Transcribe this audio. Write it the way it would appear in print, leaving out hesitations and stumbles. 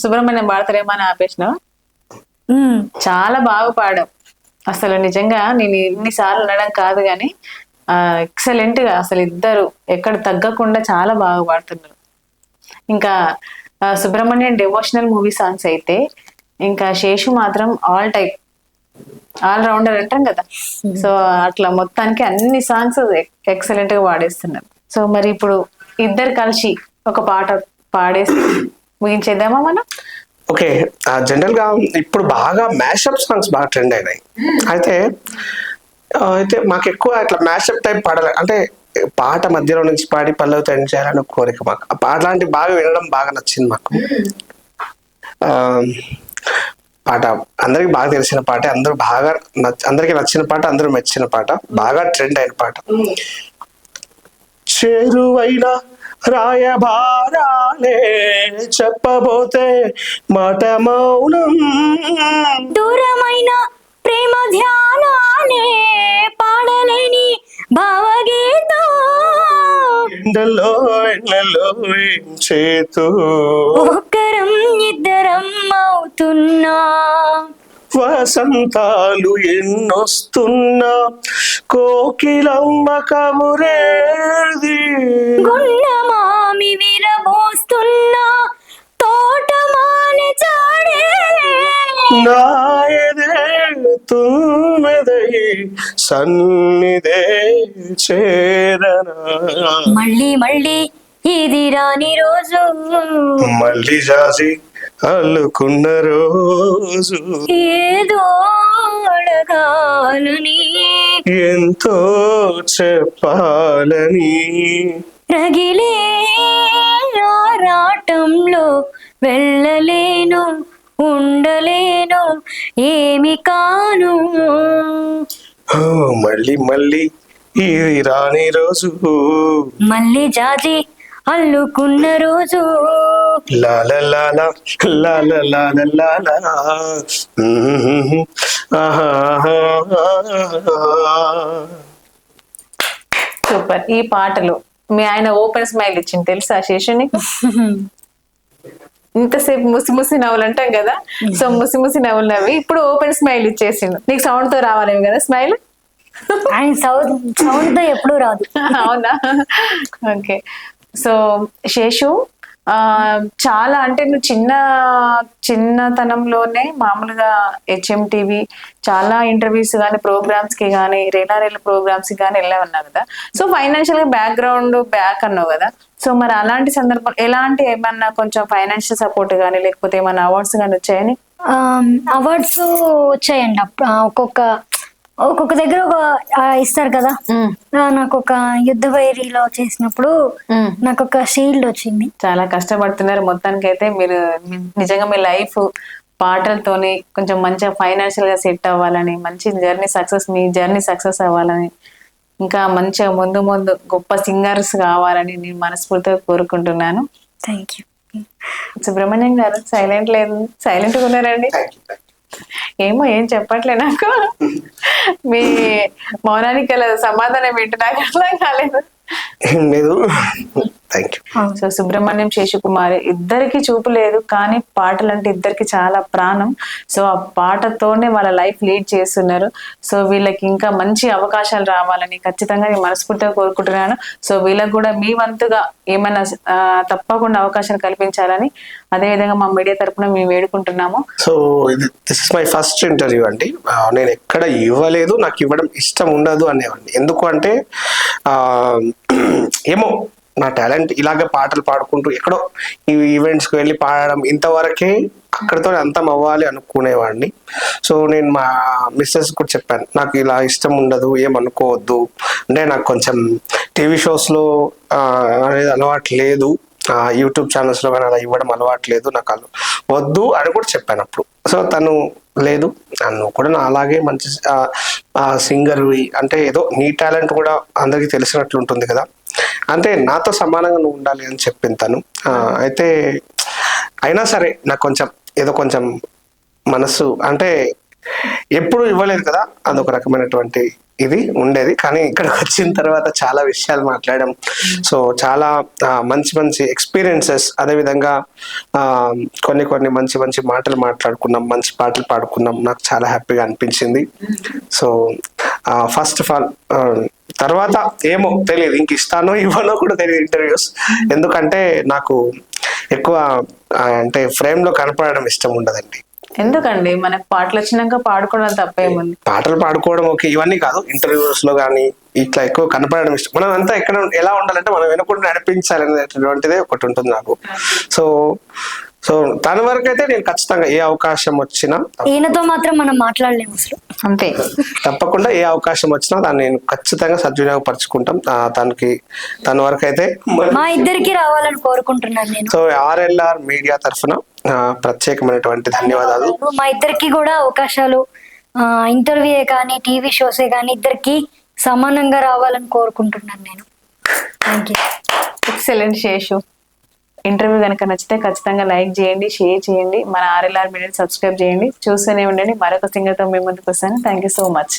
సుబ్రహ్మణ్యం పాడతారేమో అని ఆపేసిన. చాలా బాగా పాడాం అసలు. నిజంగా నేను ఇన్నిసార్లు అనడం కాదు కానీ ఎక్సలెంట్ గా అసలు ఇద్దరు ఎక్కడ తగ్గకుండా చాలా బాగా పాడుతున్నారు. ఇంకా సుబ్రహ్మణ్యం డెవోషనల్ మూవీ సాంగ్స్ అయితే ఇంకా శేషు మాత్రం ఆల్ టైప్ ఆల్ రౌండర్ అంటాం కదా. సో అట్లా మొత్తానికి అన్ని సాంగ్స్ ఎక్సలెంట్ గా పాడేస్తున్నారు. సో మరి ఇప్పుడు ఇద్దరు కలిసి ఒక పాట పాడేసి ముగించేద్దామా మనం? ఓకే, జనరల్ గా ఇప్పుడు బాగా మ్యాషప్ సాంగ్స్ బాగా ట్రెండ్ అయినాయి. అయితే మాకు ఎక్కువ ఇట్లా మ్యాషప్ టైప్ పాడాలి అంటే పాట మధ్యలో నుంచి పాడి పల్లవితో ఎండ్ చేయాలని కోరిక మాకు. అట్లాంటి బాగా వినడం బాగా నచ్చింది మాకు. పాట అందరికి బాగా తెలిసిన పాట, అందరికి నచ్చిన పాట, అందరూ మెచ్చిన పాట, బాగా ట్రెండ్ అయిన పాట. చేరువైన రాయబారాలే చెప్పబోతే మాట మౌనం, దూరమైన ప్రేమ ధ్యానాలే పాడలేని భావగీతం, ఎండలో ఏం చేతూ ఒక్కరం ఇద్దరం అవుతున్నా, వసంతాలు ఎన్నొస్తున్నా కోకిలమ్మ కబురేది, గుండమామి విరబోస్తున్నా తోటమాని చాడే, నాయదే తుమ్మెదై సన్నిదే చేరనా, మళ్ళీ మళ్ళీ ఇది రాని రోజు, మళ్ళీ జాజి అల్లుకున్న రోజు, ఏదో అడగాలని ఎంతో చెప్పాలని, రగిలే ఆరాటంలో వెళ్ళలేను ఉండలేను ఏమి కాను, మళ్ళీ మళ్ళీ ఇది రాని రోజు, మళ్ళీ జాజి అల్లుకున్న రోజు, లాలా లాలా లాలా లాలా లాలా. సూపర్. ఈ పాటలు మీ ఆయన ఓపెన్ స్మైల్ ఇచ్చింది తెలుసా శేషుని? ఇంతసేపు ముసి ముసి నవ్వులు అంటాం కదా, సో ముసి ముసి నవ్వులు నవ్వి ఇప్పుడు ఓపెన్ స్మైల్ ఇచ్చేసిండు. నీకు సౌండ్ తో రావాలేమో కదా స్మైల్? ఆయన సౌండ్ తో ఎప్పుడూ రాదు. అవునా? ఓకే. సో శేషు చాలా అంటే నువ్వు చిన్నతనంలోనే మామూలుగా HMTV చాలా ఇంటర్వ్యూస్ కానీ ప్రోగ్రామ్స్ కి కానీ రేలా ప్రోగ్రామ్స్ కి కానీ వెళ్ళావన్నావు కదా. సో ఫైనాన్షియల్ గా బ్యాక్గ్రౌండ్ బ్యాక్ అన్నావు కదా. సో మరి అలాంటి సందర్భం ఎలాంటి ఏమన్నా కొంచెం ఫైనాన్షియల్ సపోర్ట్ కానీ లేకపోతే ఏమన్నా అవార్డ్స్ కానీ వచ్చాయని? అవార్డ్స్ వచ్చాయండి. ఒక్కొక్క దగ్గర ఇస్తారు కదా. నాకు ఒక యుద్ధ వైరీలో చేసినప్పుడు నాకు ఒక షీల్డ్ వచ్చింది. చాలా కష్టపడుతున్నారు మొత్తానికి అయితే మీరు. నిజంగా మీ లైఫ్ పాటలతోని కొంచెం మంచిగా ఫైనాన్షియల్ గా సెట్ అవ్వాలని, మంచి మీ జర్నీ సక్సెస్ అవ్వాలని, ఇంకా మంచిగా ముందు ముందు గొప్ప సింగర్స్ కావాలని నేను మనస్ఫూర్తిగా కోరుకుంటున్నాను. Thank you. సుబ్రహ్మణ్యం గారు సైలెంట్ గా ఉన్నారండి. ఏమో ఏం చెప్పట్లే నాకు. మీ మౌనానికి గల సమాధానం ఏంటి నాకు అర్థం కాలేదు. సో సుబ్రహ్మణ్యం శేషకుమారి ఇద్దరికి చూపు లేదు కానీ పాటలు అంటే ఇద్దరికి చాలా ప్రాణం. సో ఆ పాటతోనే వాళ్ళ లైఫ్ లీడ్ చేస్తున్నారు. సో వీళ్ళకి ఇంకా మంచి అవకాశాలు రావాలని ఖచ్చితంగా నేను మనస్ఫూర్తిగా కోరుకుంటున్నాను. సో వీళ్ళకి కూడా మీ వంతుగా ఏమైనా తప్పకుండా అవకాశాలు కల్పించాలని అదే విధంగా మా మీడియా తరపున మేము వేడుకుంటున్నాము. So this is my first interview అండి. నేను ఎక్కడ ఇవ్వలేదు, నాకు ఇవ్వడం ఇష్టం ఉండదు అనేవాడిని. ఎందుకు అంటే ఏమో నా టాలెంట్ ఇలాగే పాటలు పాడుకుంటూ ఎక్కడో ఈ ఈవెంట్స్కి వెళ్ళి పాడడం ఇంతవరకే, అక్కడితో అంతం అవ్వాలి అనుకునేవాడిని. సో నేను మా మిస్సెస్ కూడా చెప్పాను, నాకు ఇలా ఇష్టం ఉండదు, ఏమనుకోవద్దు అంటే నాకు కొంచెం టీవీ షోస్లో అనేది అలవాటు లేదు, యూట్యూబ్ ఛానల్స్లో కానీ అలా ఇవ్వడం అలవాటు లేదు, నాకు వద్దు అని కూడా చెప్పాను అప్పుడు. సో తను లేదు, నన్ను కూడా నా అలాగే మంచి సింగర్వి అంటే ఏదో నీ టాలెంట్ కూడా అందరికీ తెలిసినట్లు ఉంటుంది కదా, అంటే నాతో సమానంగా నువ్వు ఉండాలి అని చెప్పింది తను. అయితే అయినా సరే నాకు కొంచెం ఏదో కొంచెం మనసు అంటే ఎప్పుడు ఇవ్వలేదు కదా, అదొక రకమైనటువంటి ఇది ఉండేది. కానీ ఇక్కడికి వచ్చిన తర్వాత చాలా విషయాలు మాట్లాడాం. సో చాలా మంచి మంచి ఎక్స్పీరియన్సెస్, అదేవిధంగా కొన్ని మంచి మంచి మాటలు మాట్లాడుకున్నాం, మంచి పాటలు పాడుకున్నాం. నాకు చాలా హ్యాపీగా అనిపించింది. సో ఫస్ట్ ఆఫ్ ఆల్ తర్వాత ఏమో తెలియదు, ఇంక ఇస్తానో ఇవ్వనో కూడా తెలియదు ఇంటర్వ్యూస్. ఎందుకంటే నాకు ఎక్కువ అంటే ఫ్రేమ్ లో కనపడడం ఇష్టం ఉండదండి. ఎందుకండి, మనకు పాటలు వచ్చినాక పాడుకోవడం తప్పేముంది? పాటలు పాడుకోవడం ఓకే, ఇవన్నీ కాదు. ఇంటర్వ్యూస్ లో కానీ ఇట్లా ఎక్కువ కనపడడం ఇష్టం. మనం అంతా ఎక్కడ ఎలా ఉండాలంటే మనం వెనకుండా నడిపించాలనేటువంటిదే ఒకటి ఉంటుంది నాకు. సో దాని వరకు అయితే నేను ఖచ్చితంగా ఏ అవకాశం వచ్చినా, ఈయనతో మాత్రం మనం మాట్లాడలేము అసలు. అంతే, తప్పకుండా ఏ అవకాశం వచ్చినా దాన్ని నేను ఖచ్చితంగా సద్వినియోగపరుచుకుంటాం. తన వరకు అయితే మా ఇద్దరికి రావాలని కోరుకుంటున్నాను నేను. సో RLR మీడియా తరఫున ప్రత్యేకమైనటువంటి ధన్యవాదాలు. మా ఇద్దరికి కూడా అవకాశాలు ఇంటర్వ్యూయే కానీ టీవీ షోసే కానీ ఇద్దరికి సమానంగా రావాలని కోరుకుంటున్నాను నేను. Thank you. Excellent Seshu. Interview కనుక నచ్చితే ఖచ్చితంగా లైక్ చేయండి, షేర్ చేయండి, మన RLR మీడియాని సబ్స్క్రైబ్ చేయండి. చూస్తూనే ఉండండి. మరొక సింగర్తో మీ ముందుకు వస్తాను. Thank you so much.